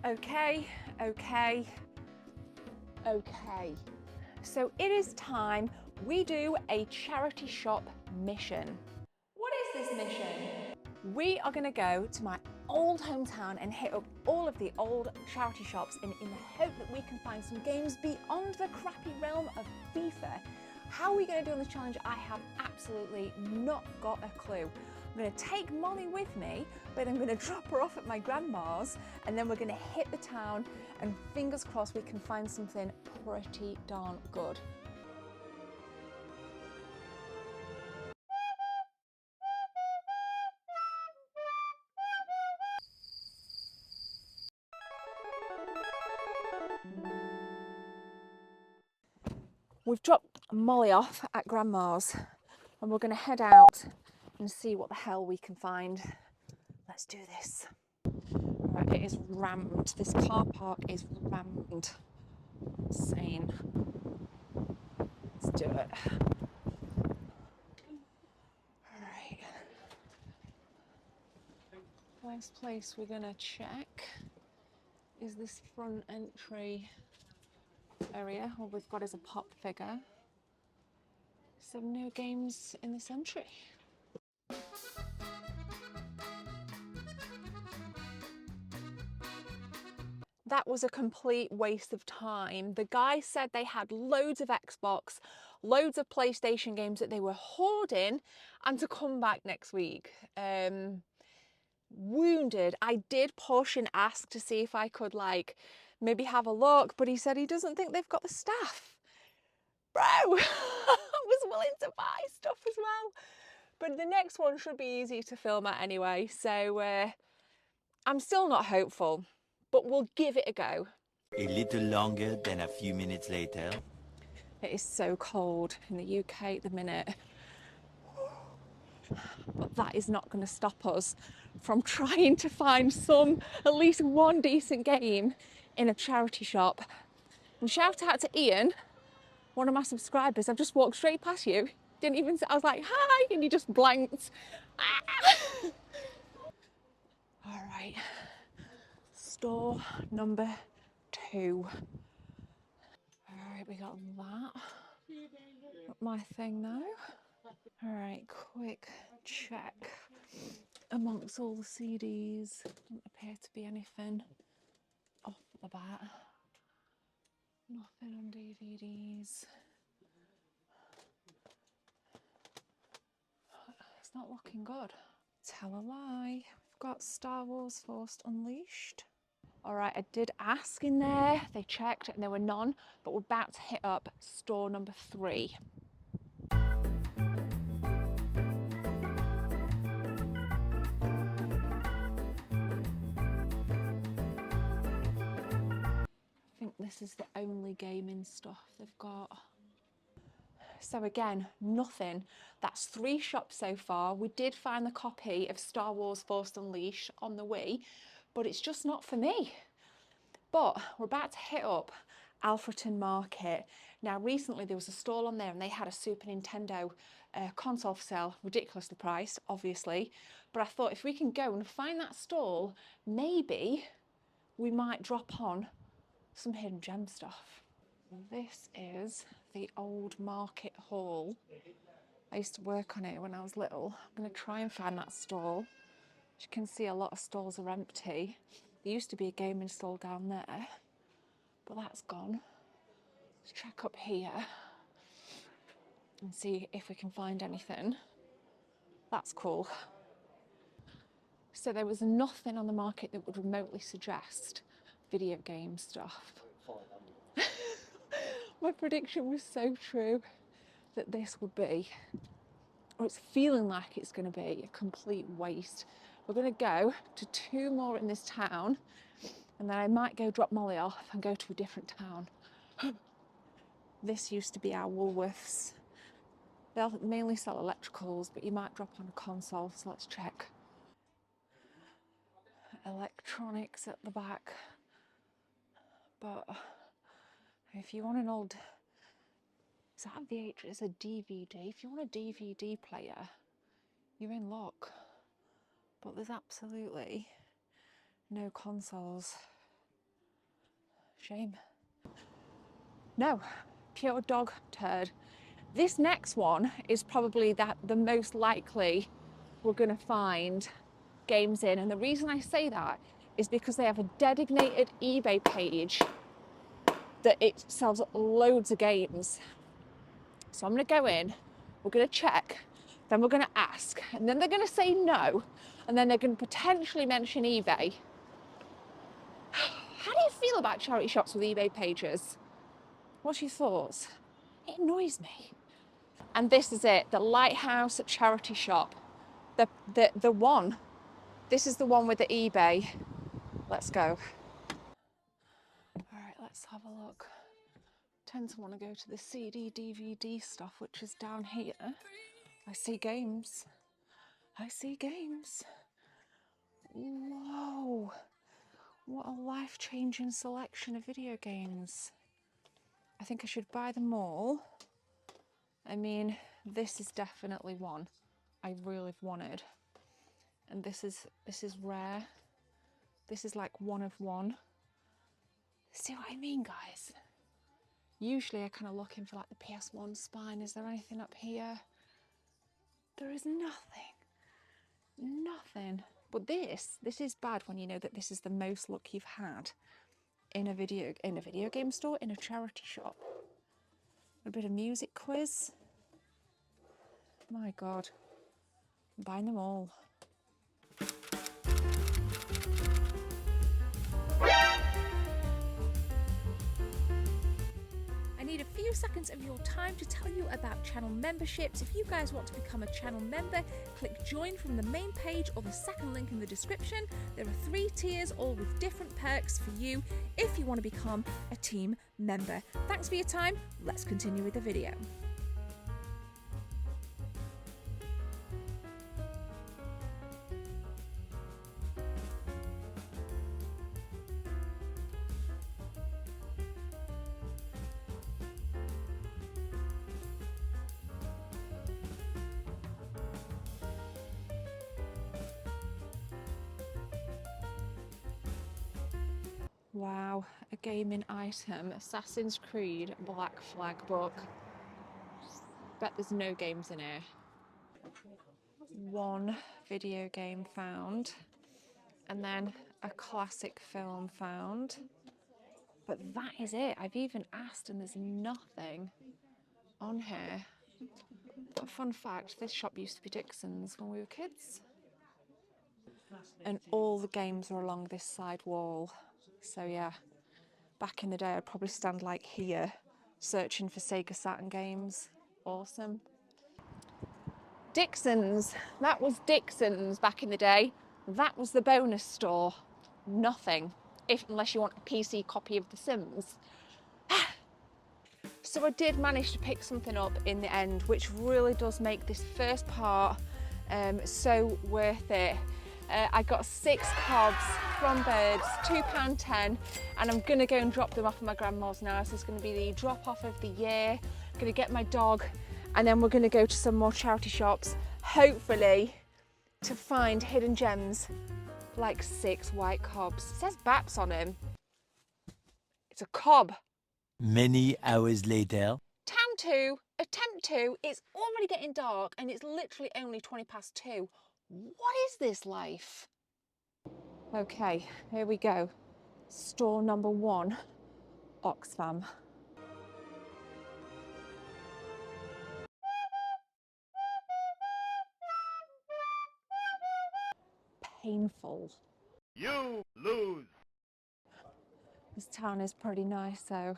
Okay. So it is time we do a charity shop mission. What is this mission? We are going to go to my old hometown and hit up all of the old charity shops in the hope that we can find some games beyond the crappy realm of FIFA. How are we going to do on this challenge? I have absolutely not got a clue. I'm going to take Molly with me, but I'm going to drop her off at my grandma's, and then we're going to hit the town and fingers crossed we can find something pretty darn good. We've dropped Molly off at grandma's and we're going to head out and see what the hell we can find. Let's do this. Right, it is rammed. This car park is rammed. Insane. Let's do it. Alright. First place we're going to check is this front entry area. All we've got is a pop figure. So no games in this entry. That was a complete waste of time. The guy said they had loads of Xbox, loads of PlayStation games that they were hoarding and to come back next week. Wounded. I did push and ask to see if I could maybe have a look, but he said he doesn't think they've got the staff. Bro, I was willing to buy stuff as well. But the next one should be easy to film at anyway, so I'm still not hopeful, but we'll give it a go. A little longer than a few minutes later. It is so cold in the UK at the minute, but that is not going to stop us from trying to find at least one decent game in a charity shop. And shout out to Ian, one of my subscribers. I've just walked straight past you, didn't even say, I was like, hi, and you just blanked. All right, store number 2. All right, we got that. Not my thing now. All right, quick check amongst all the CDs. Doesn't appear to be anything off the bat. Nothing on DVDs. It's not looking good. Tell a lie. We've got Star Wars Force Unleashed. All right, I did ask in there. They checked and there were none, but we're about to hit up store number 3. I think this is the only gaming stuff they've got. So again, nothing. That's 3 shops so far. We did find the copy of Star Wars Force Unleashed on the Wii, but it's just not for me. But we're about to hit up Alfreton Market. Now recently there was a stall on there and they had a Super Nintendo console for sale, ridiculously priced, obviously. But I thought if we can go and find that stall, maybe we might drop on some hidden gem stuff. This is the old market hall. I used to work on it when I was little. I'm going to try and find that stall. As you can see, a lot of stalls are empty. There used to be a gaming stall down there, but that's gone. Let's check up here and see if we can find anything. That's cool. So there was nothing on the market that would remotely suggest video game stuff. My prediction was so true that this would be, or it's feeling like it's going to be, a complete waste. We're going to go to 2 more in this town and then I might go drop Molly off and go to a different town. This used to be our Woolworths. They'll mainly sell electricals, but you might drop on a console, so let's check. Electronics at the back. But if you want an old, is that a VH? It's a DVD. If you want a DVD player, you're in luck. But there's absolutely no consoles. Shame. No, pure dog turd. This next one is probably the most likely we're going to find games in. And the reason I say that is because they have a designated eBay page that it sells loads of games. So I'm going to go in, we're going to check, then we're going to ask, and then they're going to say no, and then they're going to potentially mention eBay. How do you feel about charity shops with eBay pages? What's your thoughts? It annoys me. And this is it, the Lighthouse charity shop. The one. This is the one with the eBay. Let's go. All right, let's have a look. Tend to want to go to the CD, DVD stuff, which is down here. I see games. I see games. Whoa. What a life-changing selection of video games. I think I should buy them all. I mean, this is definitely one I really wanted. And this is rare. This is like one of one. See what I mean, guys? Usually I kind of looking for like the PS1 spine. Is there anything up here? There is nothing. Nothing. But this is bad when you know that this is the most luck you've had in a video game store, in a charity shop. A bit of music quiz. My God. I'm buying them all. I need a few seconds of your time to tell you about channel memberships. If you guys want to become a channel member, click join from the main page or the second link in the description. There are 3 tiers, all with different perks for you if you want to become a team member. Thanks for your time. Let's continue with the video. Wow, a gaming item. Assassin's Creed Black Flag book. Bet there's no games in here. 1 video game found. And then a classic film found. But that is it. I've even asked and there's nothing on here. But fun fact, this shop used to be Dixon's when we were kids. And all the games are along this side wall. So yeah. Back in the day, I'd probably stand like here, searching for Sega Saturn games. Awesome. Dixon's. That was Dixon's back in the day. That was the bonus store. Nothing. Unless you want a PC copy of The Sims. So I did manage to pick something up in the end, which really does make this first part so worth it. I got 6 cobs from Birds, £2.10, and I'm gonna go and drop them off at my grandma's now. So it's gonna be the drop off of the year. I'm gonna get my dog, and then we're gonna go to some more charity shops, hopefully to find hidden gems like 6 white cobs. It says Baps on him. It's a cob. Many hours later. Attempt 2, it's already getting dark and it's literally only 2:20. What is this life? Okay, here we go. Store number 1, Oxfam. Painful. You lose. This town is pretty nice, so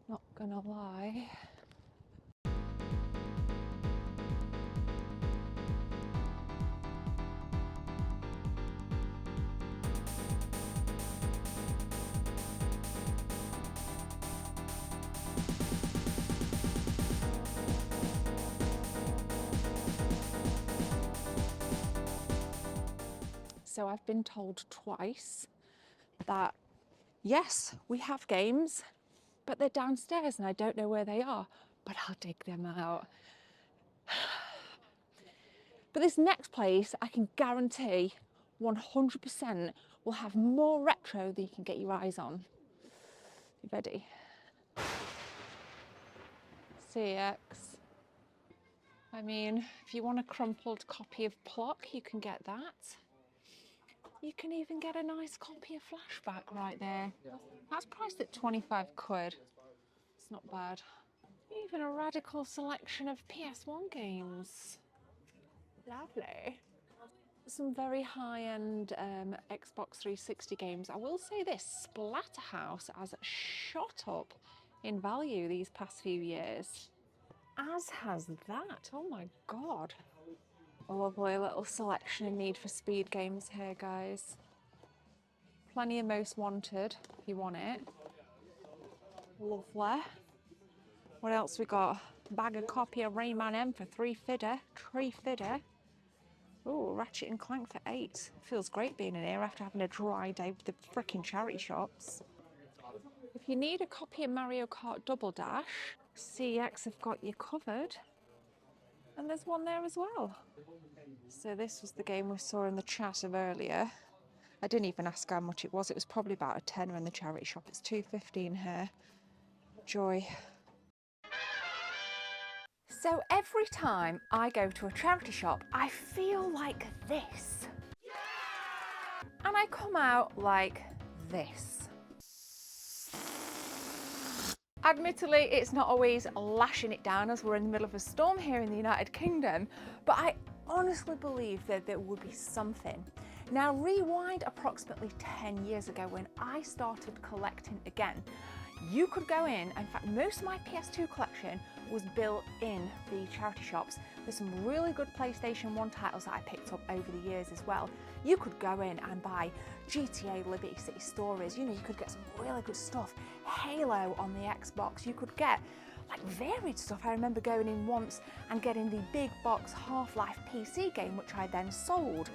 not gonna lie. So I've been told twice that yes, we have games, but they're downstairs and I don't know where they are, but I'll dig them out. But this next place, I can guarantee 100% will have more retro than you can get your eyes on. You ready? CX. I mean, if you want a crumpled copy of Plock, you can get that. You can even get a nice copy of Flashback right there. That's priced at 25 quid. It's not bad. Even a radical selection of PS1 games. Lovely. Some very high-end Xbox 360 games. I will say this, Splatterhouse has shot up in value these past few years. As has that. Oh my god. A lovely little selection in Need for Speed games here, guys. Plenty of Most Wanted, if you want it. Lovely. What else we got? Bag a copy of Rayman M for three fidder. Oh, Ratchet and Clank for 8. Feels great being in here after having a dry day with the frickin' charity shops. If you need a copy of Mario Kart Double Dash, CX have got you covered. And there's one there as well. So this was the game we saw in the chat of earlier. I didn't even ask how much it was. It was probably about a tenner in the charity shop. It's £2.15 here. Joy. So every time I go to a charity shop, I feel like this. And I come out like this. Admittedly, it's not always lashing it down as we're in the middle of a storm here in the United Kingdom, but I honestly believe that there would be something. Now, rewind approximately 10 years ago when I started collecting again. You could go in fact, most of my PS2 collection was built in the charity shops. There's some really good PlayStation 1 titles that I picked up over the years as well. You could go in and buy GTA Liberty City Stories. You know, you could get some really good stuff. Halo on the Xbox. You could get like varied stuff. I remember going in once and getting the big box Half-Life PC game, which I then sold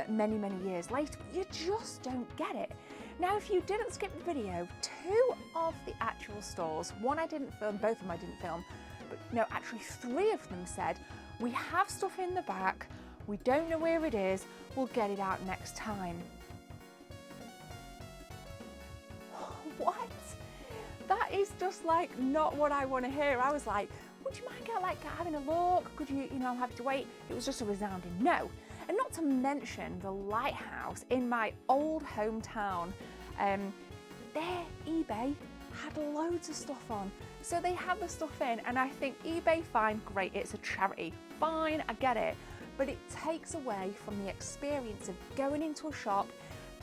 many years later. You just don't get it. Now, if you didn't skip the video, 2 of the actual stores, one I didn't film, both of them I didn't film, but no, actually 3 of them said, we have stuff in the back, we don't know where it is, we'll get it out next time. What? That is just like not what I want to hear. I was like, would you mind having a look? Could you, have to wait? It was just a resounding no. And not to mention the Lighthouse in my old hometown. Their eBay had loads of stuff on. So they had the stuff in, and I think eBay, fine, great, it's a charity. Fine, I get it. But it takes away from the experience of going into a shop,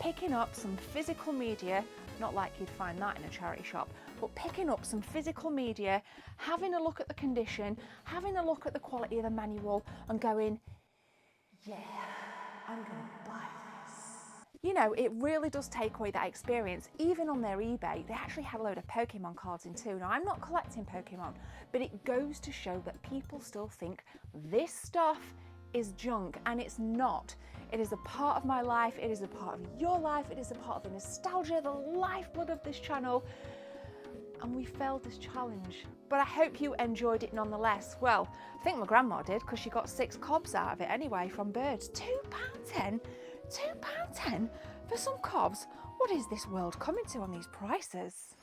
picking up some physical media, not like you'd find that in a charity shop, but picking up some physical media, having a look at the condition, having a look at the quality of the manual, and going, yeah, I'm gonna buy this. It really does take away that experience. Even on their eBay, they actually had a load of Pokemon cards in too. Now, I'm not collecting Pokemon, but it goes to show that people still think this stuff is junk, and it's not. It is a part of my life, it is a part of your life, it is a part of the nostalgia, the lifeblood of this channel, and we failed this challenge. But I hope you enjoyed it nonetheless. Well, I think my grandma did, because she got 6 cobs out of it anyway from birds. £2.10? £2.10 for some cobs? What is this world coming to on these prices?